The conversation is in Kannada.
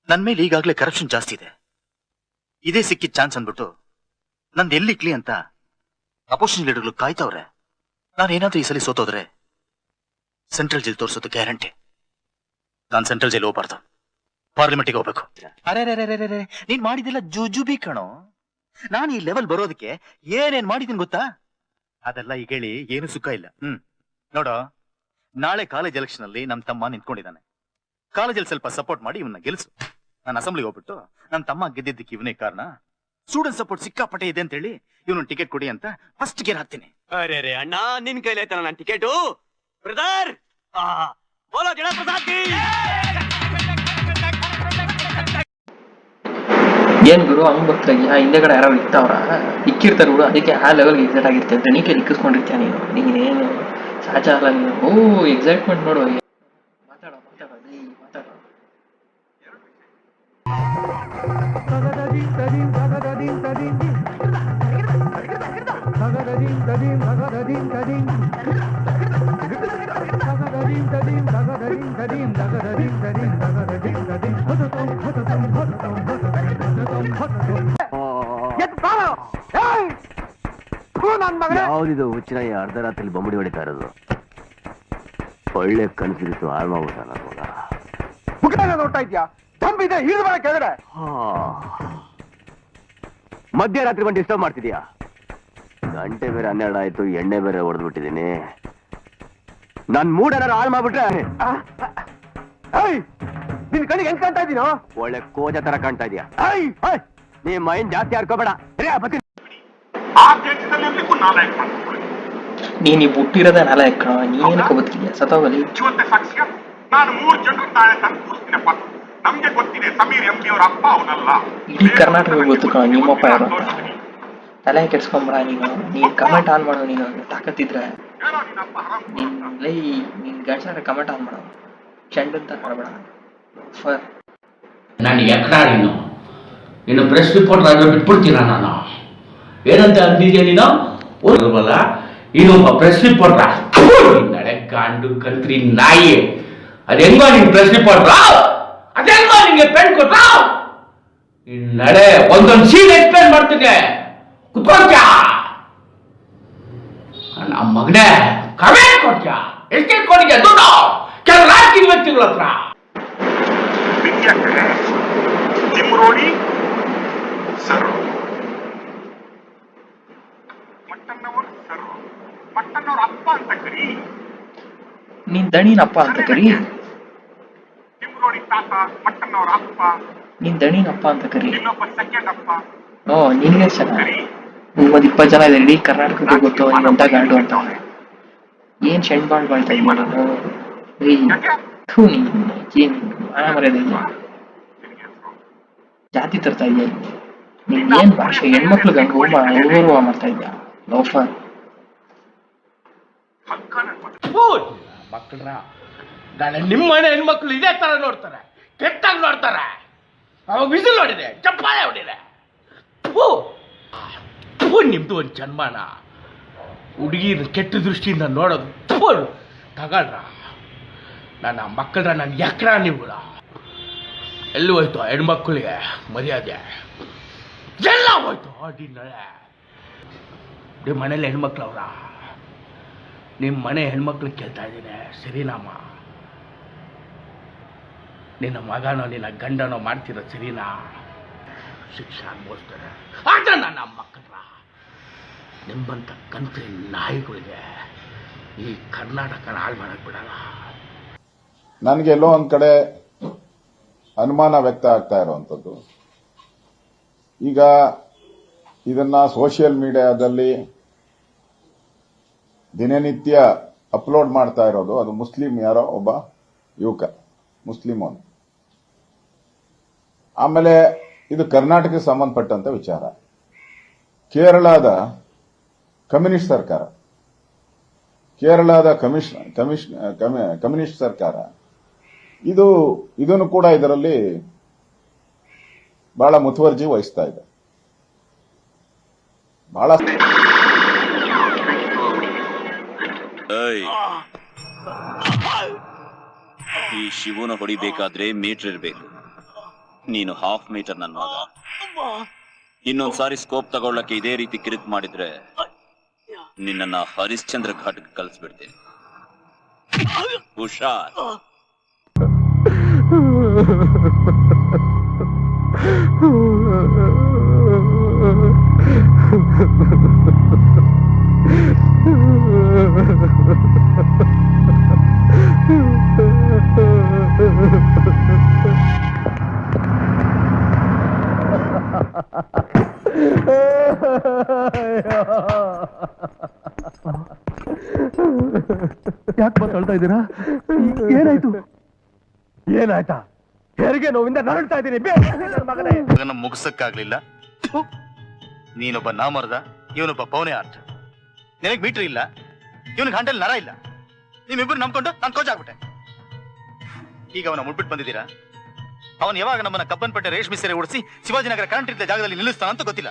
ನನ್ ಮೇಲೆ ಈಗಾಗಲೇ ಕರಪ್ಷನ್ ಜಾಸ್ತಿ ಇದೆ. ಇದೇ ಸಿಕ್ಕಿದ ಚಾನ್ಸ್ ಅಂದ್ಬಿಟ್ಟು ನಂದು ಎಲ್ಲಿಕ್ಲಿ ಅಂತ ಅಪೋಸಿಷನ್ ಲೀಡರ್ಗಳು ಕಾಯ್ತವ್ರೆ. ನಾನೇನಾದ್ರೂ ಈ ಸಲ ಸೋತೋದ್ರೆ ಸೆಂಟ್ರಲ್ ಜೈಲ್ ತೋರಿಸೋದು ಗ್ಯಾರಂಟಿ. ನಾನು ಸೆಂಟ್ರಲ್ ಜೈಲ್ ಹೋಗ್ಬಾರ್ದು, ಪಾರ್ಲಿಮೆಂಟ್ಗೆ ಹೋಗ್ಬೇಕು. ಅರೆ ನೀನ್ ಮಾಡಿದಿಲ್ಲ ಜುಜುಬಿ ಕಣೋ. ನಾನು ಈ ಲೆವೆಲ್ ಬರೋದಕ್ಕೆ ಏನೇನ್ ಮಾಡಿದೀನಿ ಗೊತ್ತಾ? ಅದೆಲ್ಲ ಈಗ ಹೇಳಿ ಏನು ಸುಖ ಇಲ್ಲ. ನೋಡೋ, ನಾಳೆ ಕಾಲೇಜ್ ಎಲೆಕ್ಷನ್ ಅಲ್ಲಿ ನಮ್ ತಮ್ಮ ನಿಂತ್ಕೊಂಡಿದ್ದಾನೆ. ಕಾಲೇಜಲ್ಲಿ ಸ್ವಲ್ಪ ಸಪೋರ್ಟ್ ಮಾಡಿ ಇವನ್ನ ಗೆಲ್ಸು. ನಾನು ಅಸೆಂಬ್ಲಿಗೆ ಹೋಗ್ಬಿಟ್ಟು ನನ್ನ ತಮ್ಮ ಗೆದ್ದಿದ್ದಕ್ಕೆ ಇವನೇ ಕಾರಣ, ಸ್ಟೂಡೆಂಟ್ ಸಪೋರ್ಟ್ ಸಿಕ್ಕಾಪಟ್ಟೆ ಇದೆ ಅಂತ ಹೇಳಿ ಇವನು ಟಿಕೆಟ್ ಕೊಡಿ ಅಂತ ಫಸ್ಟ್ ಗೇರ್ ಹಾಕ್ತೀನಿ. ಅರೆ ಅಣ್ಣ, ನಿನ್ ಕೈಲಿ ಆಯ್ತಾನ ನನ್ನ ಟಿಕೆಟು. ಬ್ರದರ್, ಬೋಲೋ ಜನ ಪ್ರಸಾದ್ ಕಿ. ಏನ್ ಗುರು ಹಂಗ್ ಗೊತ್ತಾಗಿ ಹಿಂದೆಗಡೆ ಯಾರೋ ಇರ್ತಾವ್ರ, ಇಕ್ಕಿರ್ತಾರೆ ಗುರು. ಅದಕ್ಕೆ ಆ ಲೆವೆಲ್ ಎಕ್ಸೈಟ್ ಆಗಿರ್ತೇವೆ. ದಣಿಕೆ ಇಕ್ಕಿಸ್ಕೊಂಡಿರ್ತೀಯ ನೀನೇನು ಸಾಚ ಅಲ್ಲ ನೀನು. ಓ ಎಕ್ಸೈಟ್ಮೆಂಟ್ ನೋಡುವ. ಮಾತಾಡೋ ಯಾವ್ದಿದು ಹುಚ್ಚಿನ ಅರ್ಧ ರಾತ್ರಿ ಬೊಂಬಡಿ ಹೊಡಿತಾ ಇರೋದು? ಒಳ್ಳೆ ಕನಸಿತ್ತು, ಹಾಳು ಮಾಡ್ಬಿಟ್ಟ ನನ್ನ ನೋಡ್ತಾ ಇದ್ಯಾ? ತಂಬಿದೆ ಹಿಡಿದ ಕೆಳಗಡೆ. ಮಧ್ಯರಾತ್ರಿ ಬಂದು ಡಿಸ್ಟರ್ಬ್ ಮಾಡ್ತಿದ್ಯಾ? ಗಂಟೆ ಬೇರೆ 12 ಆಯ್ತು, ಎಣ್ಣೆ ಬೇರೆ ಹೊಡೆದು ಬಿಟ್ಟಿದ್ದೀನಿ. ನನ್ ಮೂಡೇನಾರು ಹಾಳು ಮಾಡ್ಬಿಟ್ರೆ ನಿನ್ ಕಣಿಗೆ ಹೆಂಗ್ ಕಾಣ್ತಾ ಇದೀನೋ? ಒಳ್ಳೆ ಕೋಜ ತರ ಕಾಣ್ತಾ ಇದೀಯಾ. ನೀ ಮೈನ್ ಜಾಸ್ತಿ ಆಡ್ಕೋಬೇಡ. ನೀನು ಹುಟ್ಟಿರೋದ ನಾಲಾಯಕ ಕಣ. ನೀನೇನಕ್ಕೆ ಬದುಕಿದ್ಯಾ? ಸತ್ತೋಗಲಿ. ನಾನು 3 ಜನರು ತಾಳೆ ತಂದು ಕೂರಿಸ್ತೀನಪ್ಪ. ನಮ್ಗೆ ಗೊತ್ತಿದೆ ಸಮೀರ್ ಎಂಪಿ ಅವರ ಅಪ್ಪ ಅವನಲ್ಲ. ಇಡೀ ಕರ್ನಾಟಕ ಗೊತ್ತು ಕಣ ನಿಮ್ಮಪ್ಪ ಯಾರು ಅಂತ. ತಲೆ ಕೆಡ್ಸ್ಕೊಂಬೇಡ ನೀನ್ ಕಮೆಂಟ್ ಆನ್ ಮಾಡೋ. ನೀನು ತಾಕತ್ತಿದ್ರೆ ನಿನ್ ಗಂಡಸ ಕಮೆಂಟ್ ಆನ್ ಮಾಡೋ. ಚೆಂಡ್ ಅಂತ ಮಾಡಬೇಡ. ನಾನು ಎಕಡ ನೀನು ಪ್ರೆಸ್ ರಿಪೋರ್ಟರ್ ಆದ್ರೆ ಬಿಟ್ಬಿಡ್ತೀನ ನಾನು. ಏನಂತ ಅಂದಿದ್ಯಾ ನೀನು? ಓದಲ್ವಲ್ಲ, ಇನ್ನೊಬ್ಬ ಪ್ರೆಸ್ ರಿಪೋರ್ಟರ್ ನಡೆ ಗಾಂಡು ಕಂತ್ರಿ ನಾಯಿ. ಅದೆಂಗೋ ನಿನ್ ಪ್ರೆಸ್ ರಿಪೋರ್ಟರ್, ಅದೆಂಗೋ ನಿಂಗೆ ಪೆನ್ ಕೊಟ್ರ ನಡೆ. ಒಂದೊಂದು ಸೀನ್ ಎಕ್ಸ್ಪ್ಲೇನ್ ಮಾಡ್ತಿದ್ದೆ, ಕುತ್ಕೊಳ್ತ್ಯಾ? ನಮ್ಮ ಮಗನೇ ಕಮೆಂಟ್ ಕೊಡ್ತ್ಯಾ? ಎಷ್ಟು ತಿಳ್ಕೊಂಡಿದ್ಯಾ ದುಡ್ಡು ಕೆಲವು ರಾಜಕೀಯ ವ್ಯಕ್ತಿಗಳ ಹತ್ರ? ಜಿಮ್ರೋಡಿ ಸರ್, ಮಟ್ಟಣ್ಣವರು ಸರ್, ಮಟ್ಟಣ್ಣವ್ರ ಅಪ್ಪ ಅಂತ ಕರಿ. ನೀನ್ ದಣಿನಪ್ಪ ಅಂತ ಕರಿ. ಜಿಮ್ರೋಡಿ ತಾತ, ಮಟ್ಟಣ್ಣವ್ರ ಅಪ್ಪ. ನೀನ್ ದಣಿನಪ್ಪ ಅಂತ ಕರಿ. ಇನ್ನೊಬ್ಬ ಸೆಕೆಂಡ್ ಅಪ್ಪ. ಓ ನಿನ್ಗೆ ಚೆನ್ನಾಗಿ 20 ಜನ ಇದೆ ಇಡೀ ಕರ್ನಾಟಕಕ್ಕೆ ಗೊತ್ತು ನೀವಂತ ಗಾಂಡು ಅಂತ. ಏನ್ ಶೆಣ್ ಬಾಳ್ ಮಾಡ್ತಾ ಏನ್ ಮರ್ಯಾದೆ ಜಾತಿ ತರ್ತಾ ಇದೆಯಾ? ನೀನ್ ಏನ್ ಭಾಷೆ ಹೆಣ್ಮಕ್ಳಿಗೆ ಗೌರವ ಮಾಡ್ತಾ ಇದ್ಯಾ? ಲೋಫರ್ ಮಕ್ಕಳ್ರ ನಾಳೆ ನಿಮ್ಮ ಮನೆ ಹೆಣ್ಮಕ್ಳು ಇದೇ ತರ ನೋಡ್ತಾರೆ, ಕೆಟ್ಟಾಗಿ ನೋಡ್ತಾರೆ. ಅವಾಗ ವಿಸಿಲ್ ಹೊಡಿದೆ, ಚಪ್ಪಾಳೆ ಹೊಡಿದೆ. ನಿಮ್ದು ಒಂದು ಜನ್ಮಾನ ಹುಡುಗಿನ ಕೆಟ್ಟ ದೃಷ್ಟಿಯಿಂದ ನೋಡೋದು. ತಗೊಳ್ರ ನನ್ನ ಮಕ್ಕಳ್ರ, ನನ್ನ ಎಕ್ರ ನೀವುಗಳ. ಎಲ್ಲಿ ಹೋಯ್ತು ಹೆಣ್ಮಕ್ಳಿಗೆ ಮರ್ಯಾದೆ? ಎಲ್ಲ ಹೋಯ್ತು. ನಿಮ್ಮ ಮನೇಲಿ ಹೆಣ್ಮಕ್ಳವ್ರ? ನಿಮ್ಮ ಮನೆ ಹೆಣ್ಮಕ್ಳು ಕೇಳ್ತಾ ಇದ್ದೀನಿ, ಸರಿನಮ್ಮ? ನಿನ್ನ ಮಗನೋ ನಿನ್ನ ಗಂಡನೋ ಮಾಡ್ತಿರೋ ಸರಿನಾ? ಶಿಕ್ಷೆ ಅನ್ಭವಿಸ್ತಾರೆ. ಆಗ ನನ್ನ ಮಕ್ಕಳ ನಿಮ್ಮಂತ ಕಂತ್ರಿ ನಾಯಿಗಳಿಗೆ ಈ ಕರ್ನಾಟಕನ ಹಾಳು ಮಾಡಕ್ ಬಿಡಲ್ಲ. ನನಗೆಲ್ಲೋ ಒಂದ್ ಕಡೆ ಅನುಮಾನ ವ್ಯಕ್ತ ಆಗ್ತಾ ಇರುವಂತದ್ದು. ಈಗ ಇದನ್ನ ಸೋಷಿಯಲ್ ಮೀಡಿಯಾದಲ್ಲಿ ದಿನನಿತ್ಯ ಅಪ್ಲೋಡ್ ಮಾಡ್ತಾ ಇರೋದು ಅದು ಮುಸ್ಲಿಂ ಯಾರೋ ಒಬ್ಬ ಯುವಕ, ಮುಸ್ಲಿಂ ಅವನು. ಆಮೇಲೆ ಇದು ಕರ್ನಾಟಕಕ್ಕೆ ಸಂಬಂಧಪಟ್ಟಂತ ವಿಚಾರ. ಕೇರಳದ ಕಮ್ಯುನಿಸ್ಟ್ ಸರ್ಕಾರ, ಕೇರಳದ ಕಮ್ಯುನಿಸ್ಟ್ ಸರ್ಕಾರ ಇದನ್ನು ಕೂಡ ಇದರಲ್ಲಿ ಬಹಳ ಮುತುವರ್ಜಿ ವಹಿಸ್ತಾ ಇದೆ. ಬಹಳ ಈ ಶಿವನ ಹೊಡಿಬೇಕಾದ್ರೆ ಮೀಟರ್ ಇರಬೇಕು. ನೀನು ಹಾಫ್ ಮೀಟರ್ ನನ್ನ ಮಗ. ಇನ್ನೊಂದ್ಸಾರಿ ಸ್ಕೋಪ್ ತಗೊಳ್ಳಕ್ಕೆ ಇದೇ ರೀತಿ ಕಿರಿಕ್ ಮಾಡಿದ್ರೆ ನಿನ್ನ ಹರಿಶ್ಚಂದ್ರ ಘಾಟ್ಗೆ ಕಳಿಸ್ಬಿಡ್ತೀನಿ. ಹುಷಾರ್. ಯಾಕೆ ಮಾತಾಡ್ತಾ ಇದ್ದೀರಾ? ಏನಾಯ್ತು? ಏನಾಯ್ತಾ? ಹೆರಿಗೆ ನೋವಿಂದ ನರಳ್ತಾ ಇದ್ದೀನಿ. ಮಗನೇ, ಮಗನ ಮುಗಿಸಕ್ಕಾಗ್ಲಿಲ್ಲ. ನೀನೊಬ್ಬ ನಾಮರ್ದ, ಇವನೊಬ್ಬ ಪೌನೆ ಆರ್ಟ್. ನಿನಗೆ ಮೀಟರ್ ಇಲ್ಲ, ಇವನಿಗೆ ಹಂಡಲ್ ನರ ಇಲ್ಲ. ನಿಮ್ಮಿಬ್ರು ನಂಬ್ಕೊಂಡು ನಾನು ಕೋಚ್ ಆಗ್ಬಿಟ್ಟೆ. ಈಗ ಅವನ ಮುಟ್ಬಿಟ್ಟು ಬಂದಿದ್ದೀರಾ? ಅವನು ಯಾವಾಗ ನಮ್ಮನ್ನ ಕಬ್ಬನ್ಪೇಟೆ ರೇಷ್ಮೆ ಸೀರೆ ಉಡಿಸಿ ಶಿವಾಜಿನಗರ ಕರೆಂಟ್ ಇದ್ದ ಜಾಗದಲ್ಲಿ ನಿಲ್ಲಿಸ್ತಾನಂತ ಗೊತ್ತಿಲ್ಲ.